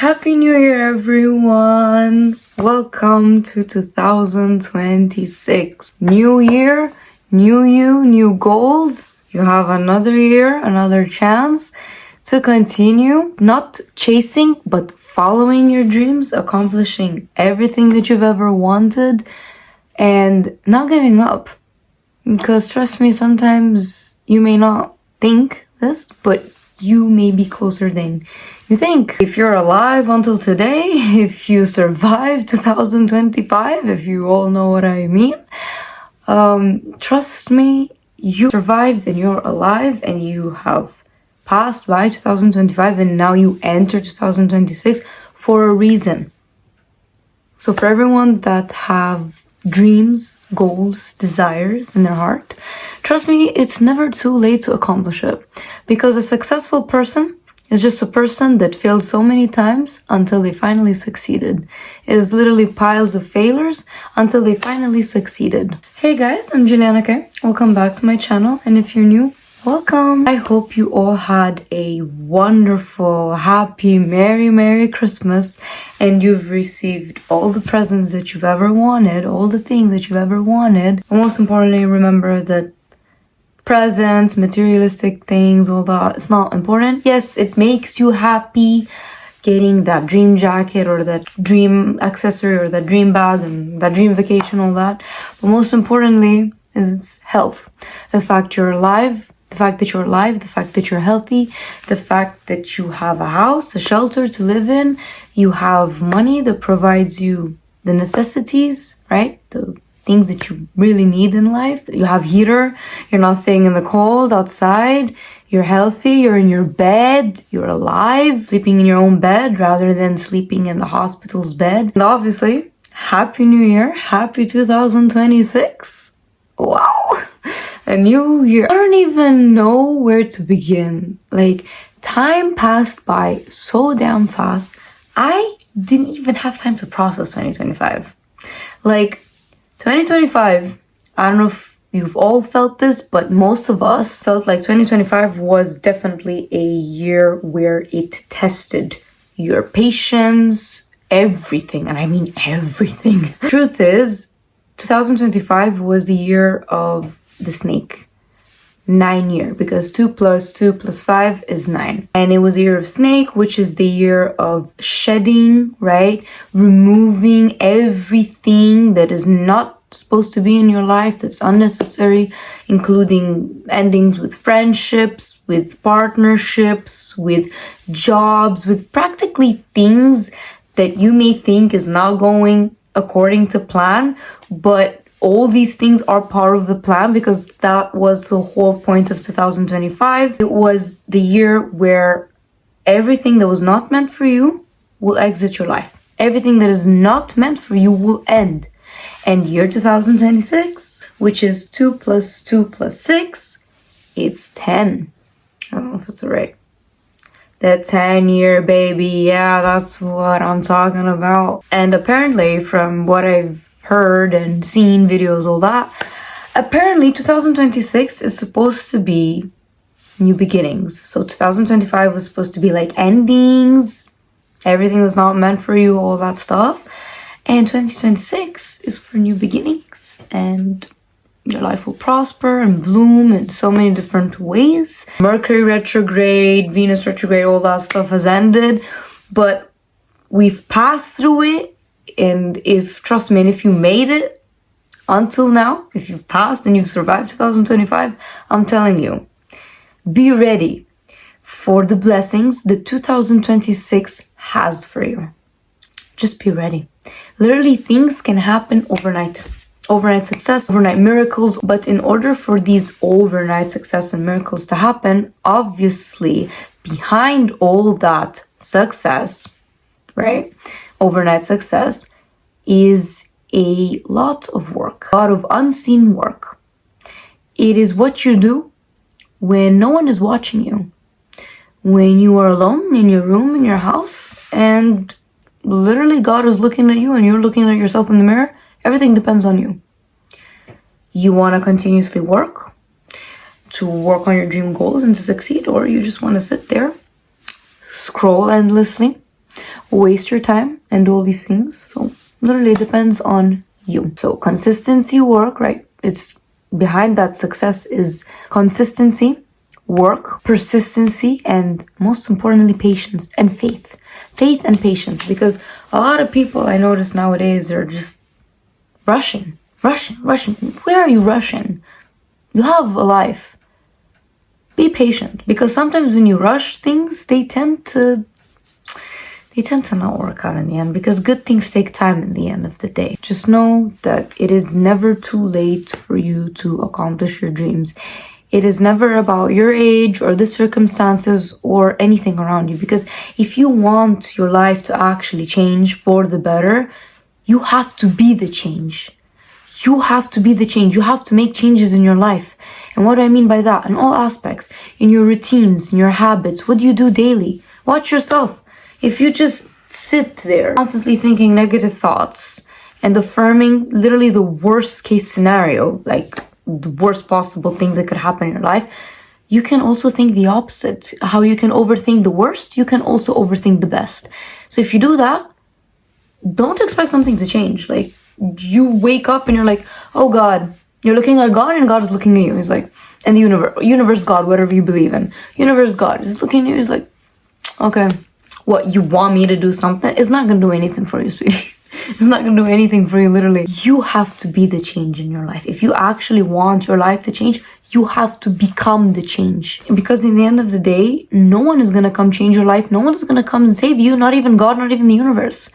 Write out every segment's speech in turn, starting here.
Happy New Year, everyone! Welcome to 2026. New year, new you, new goals. You have another year, another chance to continue not chasing, but following your dreams, accomplishing everything that you've ever wanted, and not giving up. Because trust me, sometimes you may not think this, but you may be closer than you think. If you're alive until today, if you survived 2025, if you all know what I mean, trust me, you survived and you're alive and you have passed by 2025 and now you enter 2026 for a reason. So for everyone that have dreams, goals, desires in their heart, trust me, it's never too late to accomplish it. Because a successful person is just a person that failed so many times until they finally succeeded. It is literally piles of failures until they finally succeeded. Hey guys, I'm Juliana K. Welcome back to my channel, and if you're new, welcome. I hope you all had a wonderful, happy, merry Christmas, and you've received all the presents that you've ever wanted, all the things that you've ever wanted. And most importantly, remember that presents, materialistic things, all that, it's not important. Yes, it makes you happy getting that dream jacket or that dream accessory or that dream bag and that dream vacation, all that. But most importantly is health. The fact you're alive, the fact that you're alive, the fact that you're healthy, the fact that you have a house, a shelter to live in, you have money that provides you the necessities, right? The things that you really need in life. You have heater, you're not staying in the cold outside, you're healthy, you're in your bed, you're alive, sleeping in your own bed rather than sleeping in the hospital's bed. And obviously, Happy New Year, Happy 2026. Wow, a new year. I don't even know where to begin. Like, time passed by so damn fast. I didn't even have time to process 2025. Like, 2025, I don't know if you've all felt this, but most of us felt like 2025 was definitely a year where it tested your patience, everything, and I mean everything. Truth is, 2025 was a year of the snake. 9 year, because 2 plus 2 plus 5 is 9. And it was a year of snake, which is the year of shedding, right? Removing everything that is not supposed to be in your life, that's unnecessary, including endings with friendships, with partnerships, with jobs, with practically things that you may think is not going according to plan, but all these things are part of the plan, because that was the whole point of 2025. It was the year where everything that was not meant for you will exit your life. Everything that is not meant for you will end. And year 2026, which is 2 plus 2 plus 6, it's 10. I don't know if it's right. The 10-year baby, yeah, that's what I'm talking about. And apparently, from what I've heard and seen videos, all that, apparently 2026 is supposed to be new beginnings. So 2025 was supposed to be like endings, everything that's not meant for you, all that stuff. And 2026 is for new beginnings, and your life will prosper and bloom in so many different ways. Mercury retrograde, Venus retrograde, all that stuff has ended, but we've passed through it. And trust me, and if you made it until now, if you've passed and you've survived 2025, I'm telling you, be ready for the blessings that 2026 has for you. Just be ready. Literally, things can happen overnight. Overnight success, overnight miracles. But in order for these overnight success and miracles to happen, obviously, behind all that success, right? Overnight success is a lot of work, a lot of unseen work. It is what you do when no one is watching you, when you are alone in your room, in your house, and literally God is looking at you and you're looking at yourself in the mirror. Everything depends on you. You want to continuously work to work on your dream goals and to succeed, or you just want to sit there, scroll endlessly, waste your time and do all these things. So literally it depends on you. So consistency, work, right? It's behind that success is consistency, work, persistency, and most importantly, patience and faith. Faith and patience, because a lot of people I notice nowadays are just rushing. Where are you rushing? You have a life. Be patient, because sometimes when you rush things, they tend to not work out in the end, because good things take time in the end of the day. Just know that it is never too late for you to accomplish your dreams. It is never about your age or the circumstances or anything around you, because if you want your life to actually change for the better, you have to be the change. You have to be the change. You have to make changes in your life. And what do I mean by that? In all aspects. In your routines, in your habits. What do you do daily? Watch yourself. If you just sit there constantly thinking negative thoughts and affirming literally the worst case scenario, like the worst possible things that could happen in your life, you can also think the opposite. How you can overthink the worst, you can also overthink the best. So if you do that, don't expect something to change. Like, you wake up and you're like, oh God, you're looking at God and God is looking at you. He's like, and the universe, God, whatever you believe in, universe, God is looking at you. He's like, okay, what, you want me to do something? It's not gonna do anything for you, sweetie. It's not gonna do anything for you, literally. You have to be the change in your life. If you actually want your life to change, you have to become the change. Because in the end of the day, no one is gonna come change your life. No one is gonna come and save you, not even God, not even the universe.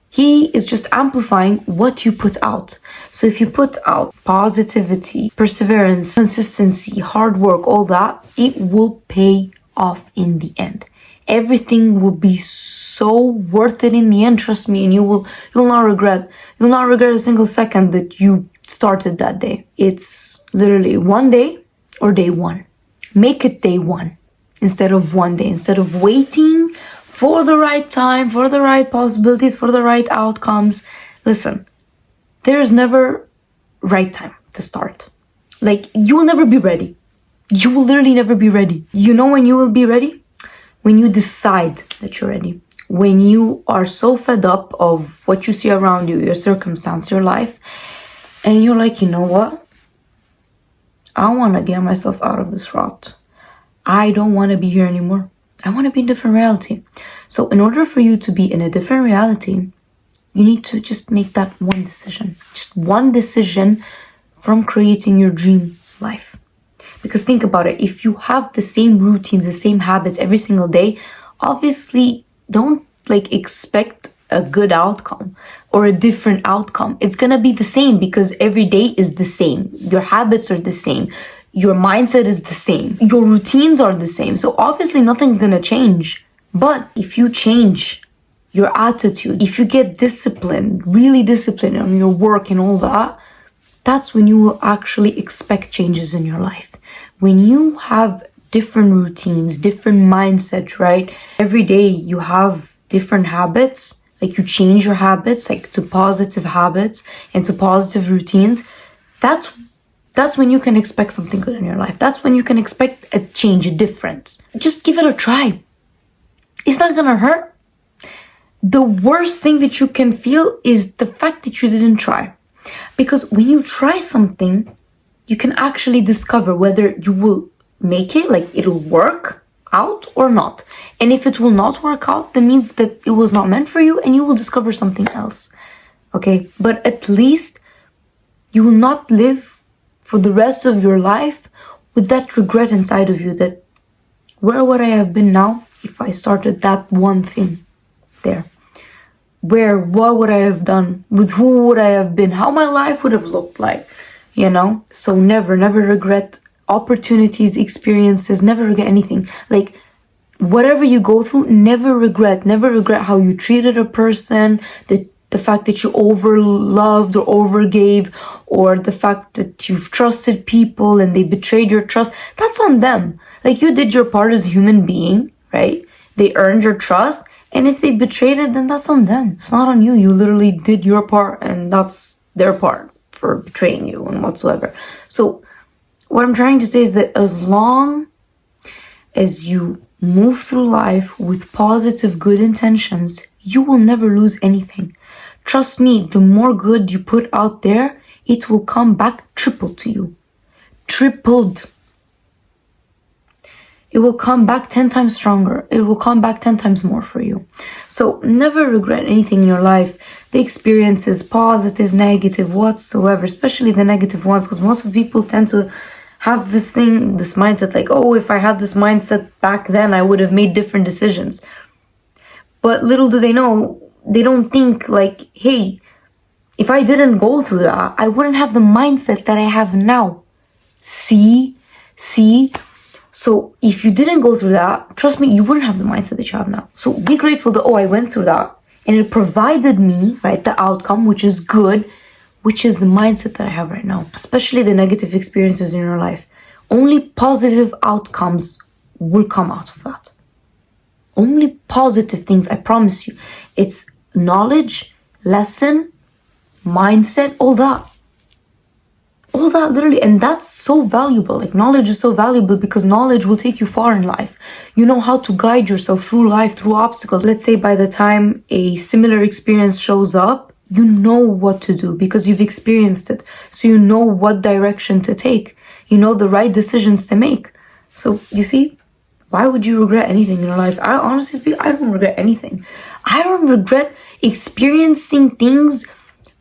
He is just amplifying what you put out. So if you put out positivity, perseverance, consistency, hard work, all that, it will pay off in the end. Everything will be so worth it in the end, trust me, and you'll not regret. You'll not regret a single second that you started that day. It's literally one day or day one. Make it day one instead of one day. Instead of waiting for the right time, for the right possibilities, for the right outcomes. Listen, there's never right time to start. Like, you will never be ready. You will literally never be ready. You know when you will be ready? When you decide that you're ready. When you are so fed up of what you see around you, your circumstance, your life, and you're like, you know what? I want to get myself out of this rut. I don't want to be here anymore. I want to be in a different reality. So in order for you to be in a different reality, you need to just make that one decision. Just one decision from creating your dream life. Because think about it, if you have the same routines, the same habits every single day, obviously don't expect a good outcome or a different outcome. It's gonna be the same because every day is the same. Your habits are the same. Your mindset is the same. Your routines are the same. So obviously nothing's gonna change. But if you change your attitude, if you get disciplined, really disciplined on your work and all that, that's when you will actually expect changes in your life. When you have different routines, different mindset, right? Every day you have different habits, like you change your habits, like to positive habits and to positive routines. That's when you can expect something good in your life. That's when you can expect a change, a difference. Just give it a try. It's not gonna hurt. The worst thing that you can feel is the fact that you didn't try. Because when you try something, you can actually discover whether you will make it, like it'll work out or not. And if it will not work out, that means that it was not meant for you and you will discover something else. Okay? But at least you will not live for the rest of your life with that regret inside of you that where would I have been now if I started that one thing there? What would I have done? With who would I have been? How my life would have looked like, you know? So never regret opportunities, experiences, never regret anything. Like, whatever you go through, never regret how you treated a person, the fact that you overloved or overgave, or the fact that you've trusted people and they betrayed your trust. That's on them. Like, you did your part as a human being, right? They earned your trust. And if they betrayed it, then that's on them. It's not on you. You literally did your part and that's their part for betraying you and whatsoever. So what I'm trying to say is that as long as you move through life with positive, good intentions, you will never lose anything. Trust me, the more good you put out there, it will come back triple to you. Tripled. It will come back 10 times stronger. It will come back 10 times more for you. So never regret anything in your life. The experiences, positive, negative, whatsoever, especially the negative ones, because most of people tend to have this mindset like, oh, if I had this mindset back then, I would have made different decisions. But little do they know, they don't think like, hey, if I didn't go through that, I wouldn't have the mindset that I have now. See? So if you didn't go through that, trust me, you wouldn't have the mindset that you have now. So be grateful that, I went through that. And it provided me, right, the outcome, which is good, which is the mindset that I have right now. Especially the negative experiences in your life. Only positive outcomes will come out of that. Only positive things, I promise you. It's knowledge, lesson, mindset, all that. All that, literally. And that's so valuable. Like, knowledge is so valuable because knowledge will take you far in life. You know how to guide yourself through life, through obstacles. Let's say by the time a similar experience shows up, you know what to do because you've experienced it. So you know what direction to take. You know the right decisions to make. So, you see, why would you regret anything in your life? I honestly speak, I don't regret anything. I don't regret experiencing things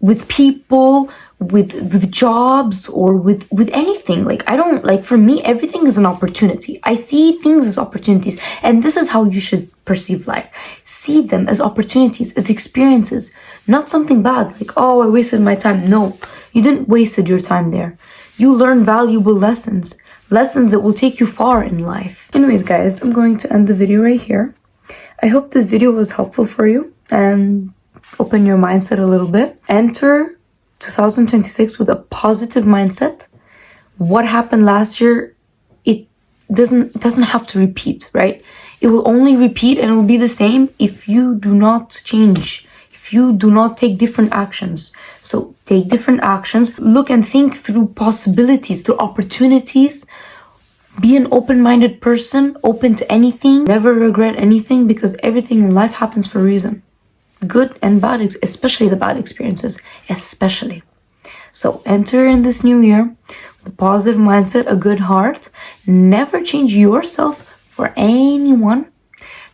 with people, with jobs, or with anything. Like, I don't, like, for me, everything is an opportunity. I see things as opportunities. And this is how you should perceive life. See them as opportunities, as experiences, not something bad. Like, oh, I wasted my time. No, you didn't waste your time there. You learn valuable lessons that will take you far in life. Anyways, guys, I'm going to end the video right here. I hope this video was helpful for you and open your mindset a little bit. Enter 2026 with a positive mindset. What happened last year, it doesn't have to repeat, right? It will only repeat and it will be the same if you do not change, if you do not take different actions. So take different actions, look and think through possibilities, through opportunities. Be an open-minded person, open to anything, never regret anything, because everything in life happens for a reason. Good and bad, especially the bad experiences, especially. So enter in this new year with a positive mindset, a good heart. Never change yourself for anyone,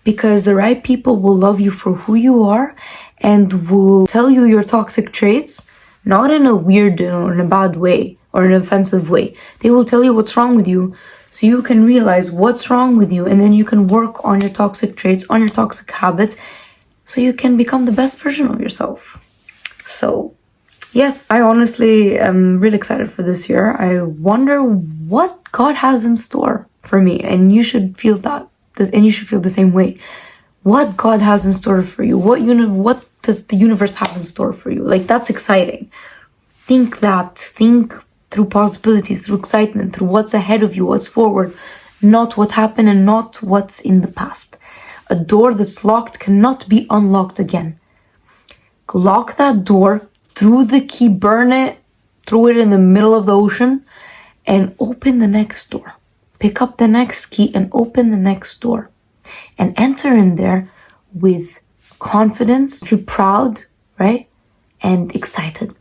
because the right people will love you for who you are and will tell you your toxic traits, not in a weird or in a bad way or an offensive way. They will tell you what's wrong with you so you can realize what's wrong with you, and then you can work on your toxic traits, on your toxic habits, so you can become the best version of yourself. So, yes, I honestly am really excited for this year. I wonder what God has in store for me, and you should feel that, and you should feel the same way. What God has in store for you? What does the universe have in store for you? Like, that's exciting. Think through possibilities, through excitement, through what's ahead of you, what's forward, not what happened and not what's in the past. A door that's locked cannot be unlocked again. Lock that door, throw the key, burn it, throw it in the middle of the ocean, and open the next door. Pick up the next key and open the next door. And enter in there with confidence, feel proud, right? And excited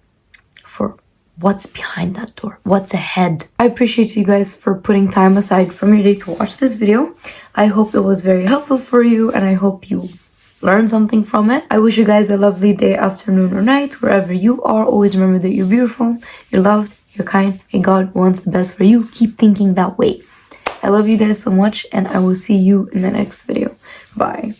for what's behind that door, what's ahead. I appreciate you guys for putting time aside from your day to watch this video. I hope it was very helpful for you, and I hope you learned something from it. I wish you guys a lovely day, afternoon, or night, wherever you are. Always remember that you're beautiful, you're loved, you're kind, and God wants the best for you. Keep thinking that way. I love you guys so much, and I will see you in the next video. Bye.